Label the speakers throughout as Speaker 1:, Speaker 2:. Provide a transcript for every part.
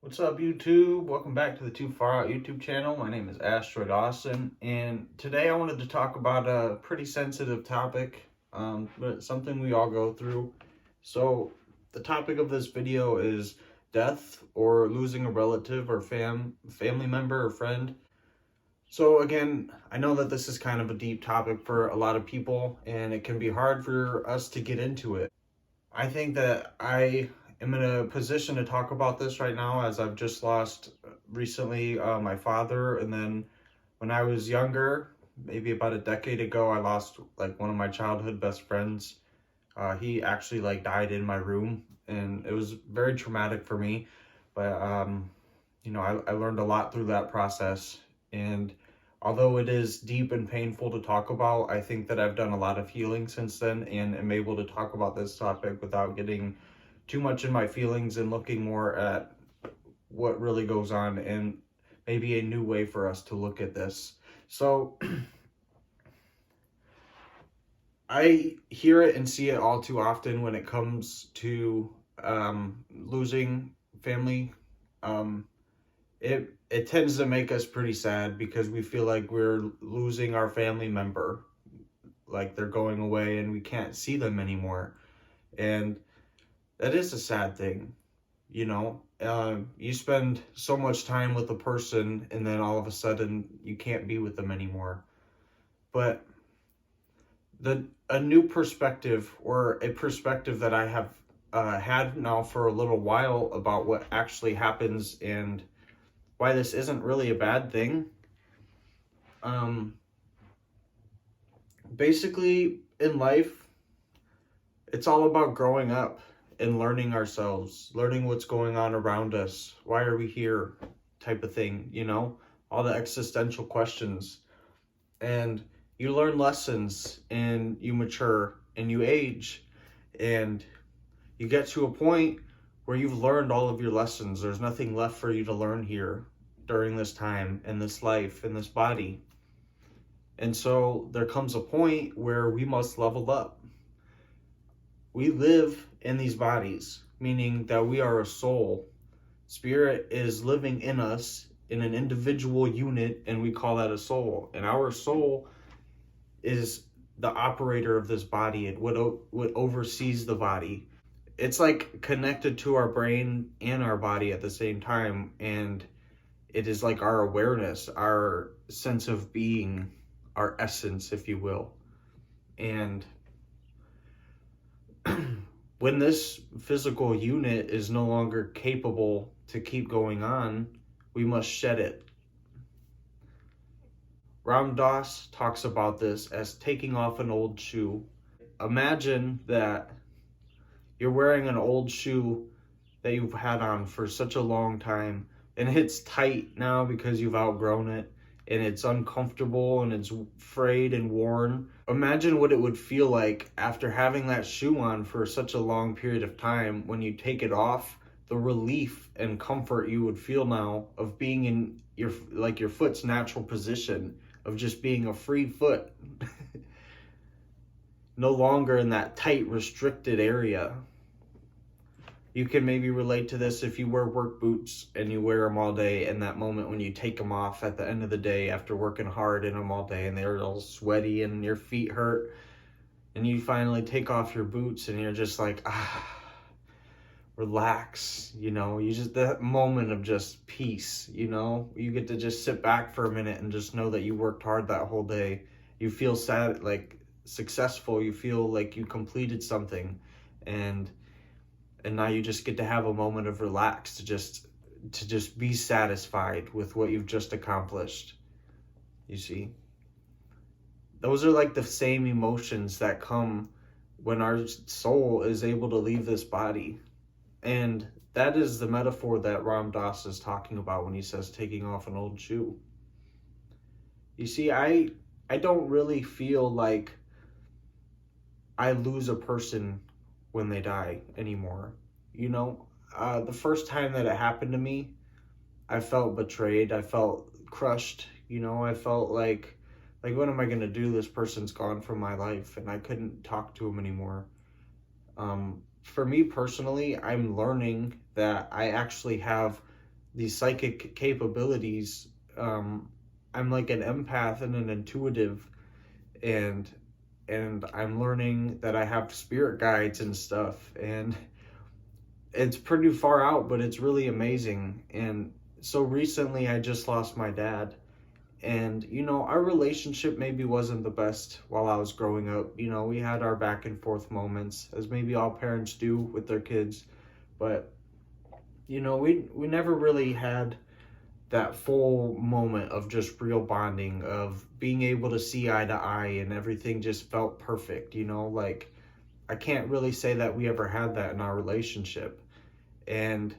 Speaker 1: What's up, YouTube? Welcome back to the Too Far Out YouTube channel. My name is Asteroid Austin, and today I wanted to talk about a pretty sensitive topic, but something we all go through. So, the topic of this video is death or losing a relative or family member or friend. So again, I know that this is kind of a deep topic for a lot of people, and it can be hard for us to get into it. I think that I am in a position to talk about this right now as I've just lost recently my father. And then when I was younger, maybe about a decade ago, I lost like one of my childhood best friends. He actually like died in my room, and it was very traumatic for me. But I learned a lot through that process. And although it is deep and painful to talk about, I think that I've done a lot of healing since then and am able to talk about this topic without getting too much in my feelings and looking more at what really goes on and maybe a new way for us to look at this. So I hear it and see it all too often when it comes to losing family. Um, it tends to make us pretty sad because we feel like we're losing our family member, like they're going away and we can't see them anymore. And that is a sad thing, you know. You spend so much time with a person and then all of a sudden you can't be with them anymore. But the a new perspective, or a perspective that I have had now for a little while about what actually happens and why this isn't really a bad thing. Um, Basically, in life, it's all about growing up and learning ourselves, learning what's going on around us. Why are we here? Type of thing, you know? All the existential questions. And you learn lessons and you mature and you age and you get to a point where you've learned all of your lessons. There's nothing left for you to learn here during this time, in this life, in this body. And so there comes a point where we must level up. We live in these bodies, meaning that we are a soul. Spirit is living in us in an individual unit, and we call that a soul. And our soul is the operator of this body. What oversees the body. It's like connected to our brain and our body at the same time, and it is like our awareness, our sense of being, our essence, if you will. And when this physical unit is no longer capable to keep going on, we must shed it. Ram Dass talks about this as taking off an old shoe. Imagine that you're wearing an old shoe that you've had on for such a long time, and it's tight now because you've outgrown it, and it's uncomfortable and it's frayed and worn. Imagine what it would feel like after having that shoe on for such a long period of time. When you take it off, the relief and comfort you would feel now of being in your foot's natural position, of just being a free foot. No longer in that tight restricted area. You can maybe relate to this if you wear work boots and you wear them all day, and that moment when you take them off at the end of the day after working hard in them all day and they're all sweaty and your feet hurt, and you finally take off your boots and you're just like, relax, you know. You just, that moment of just peace, you know, you get to just sit back for a minute and just know that you worked hard that whole day. You feel sad, like successful, you feel like you completed something, and now you just get to have a moment of relax to just be satisfied with what you've just accomplished. You see, those are like the same emotions that come when our soul is able to leave this body. And that is the metaphor that Ram Dass is talking about when he says taking off an old shoe. You see, I don't really feel like I lose a person when they die anymore. You know, the first time that it happened to me, I felt betrayed. I felt crushed. You know, I felt like what am I gonna do? This person's gone from my life, and I couldn't talk to him anymore. For me personally, I'm learning that I actually have these psychic capabilities. I'm like an empath and an intuitive, and I'm learning that I have spirit guides and stuff, and it's pretty far out, but it's really amazing. And so recently I just lost my dad, and our relationship maybe wasn't the best while I was growing up. We had our back and forth moments, as maybe all parents do with their kids, but we never really had that full moment of just real bonding, of being able to see eye to eye, and everything just felt perfect. Like, I can't really say that we ever had that in our relationship. And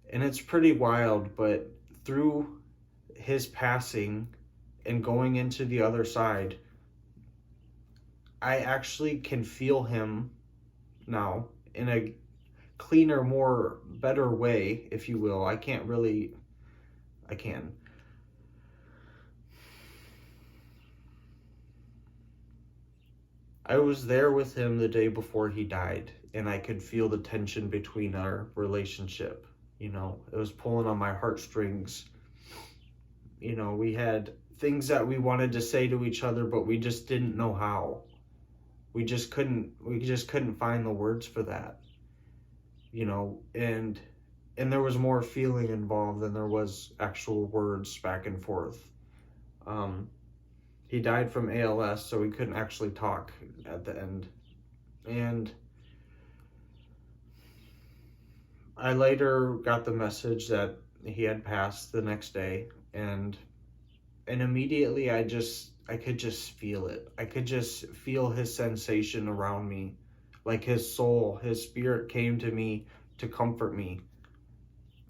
Speaker 1: and it's pretty wild, but through his passing and going into the other side, I actually can feel him now in a cleaner, more better way, if you will. I can. I was there with him the day before he died, and I could feel the tension between our relationship. It was pulling on my heartstrings. We had things that we wanted to say to each other, but we just didn't know how. We just couldn't find the words for that. And there was more feeling involved than there was actual words back and forth. Um, he died from ALS, so we couldn't actually talk at the end. And I later got the message that he had passed the next day, and immediately I could just feel it. I could just feel his sensation around me. Like his soul, his spirit came to me to comfort me.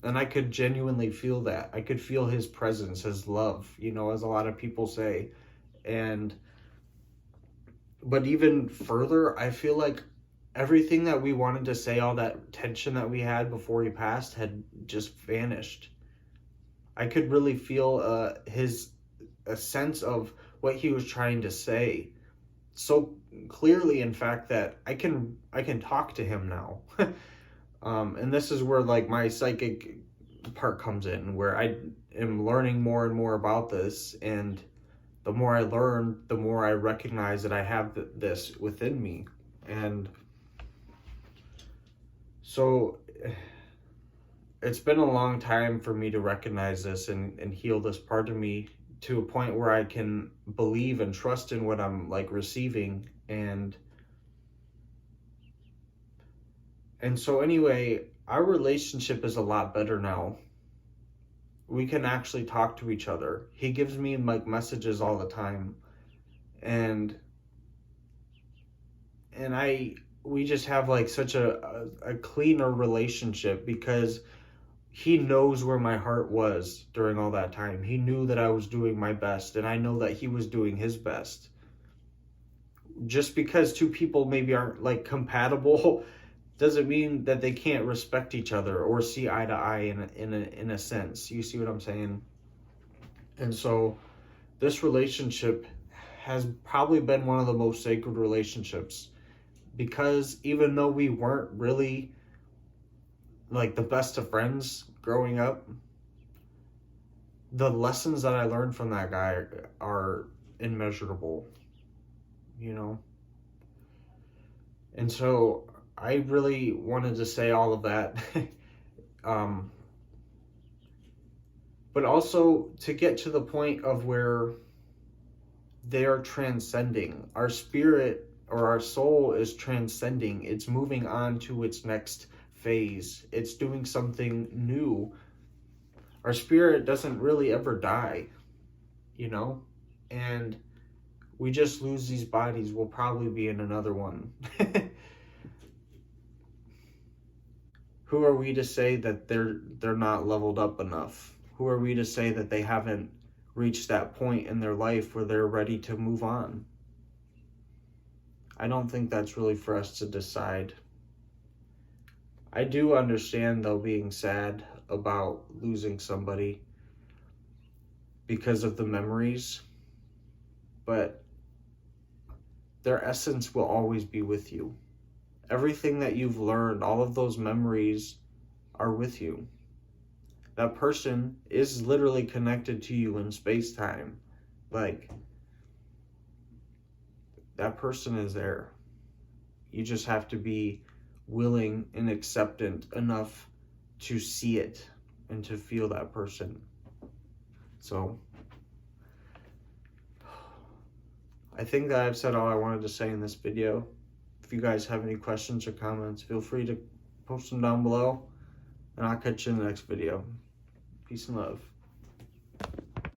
Speaker 1: And I could genuinely feel that. I could feel his presence, his love, as a lot of people say. And but even further, I feel like everything that we wanted to say, all that tension that we had before he passed, had just vanished. I could really feel his a sense of what he was trying to say so clearly, in fact, that I can talk to him now. And this is where like my psychic part comes in, where I am learning more and more about this, and the more I learn, the more I recognize that I have this within me. And so it's been a long time for me to recognize this, and heal this part of me to a point where I can believe and trust in what I'm like receiving. And so anyway, our relationship is a lot better now. We can actually talk to each other. He gives me like messages all the time, and I we just have like such a cleaner relationship, because he knows where my heart was during all that time. He knew that I was doing my best, and I know that he was doing his best. Just because two people maybe aren't like compatible doesn't mean that they can't respect each other or see eye to eye in a sense. You see what I'm saying? And so this relationship has probably been one of the most sacred relationships, because even though we weren't really like the best of friends growing up, the lessons that I learned from that guy are immeasurable, you know? And so I really wanted to say all of that. um, but also to get to the point of where they are transcending. Our spirit or our soul is transcending. It's moving on to its next phase. It's doing something new. Our spirit doesn't really ever die, you know? And we just lose these bodies. We'll probably be in another one. Who are we to say that they're not leveled up enough? Who are we to say that they haven't reached that point in their life where they're ready to move on? I don't think that's really for us to decide. I do understand, though, being sad about losing somebody because of the memories, but their essence will always be with you. Everything that you've learned, all of those memories are with you. That person is literally connected to you in space-time. Like, that person is there. You just have to be willing and acceptant enough to see it and to feel that person. So, I think that I've said all I wanted to say in this video. If you guys have any questions or comments, feel free to post them down below, and I'll catch you in the next video. Peace and love.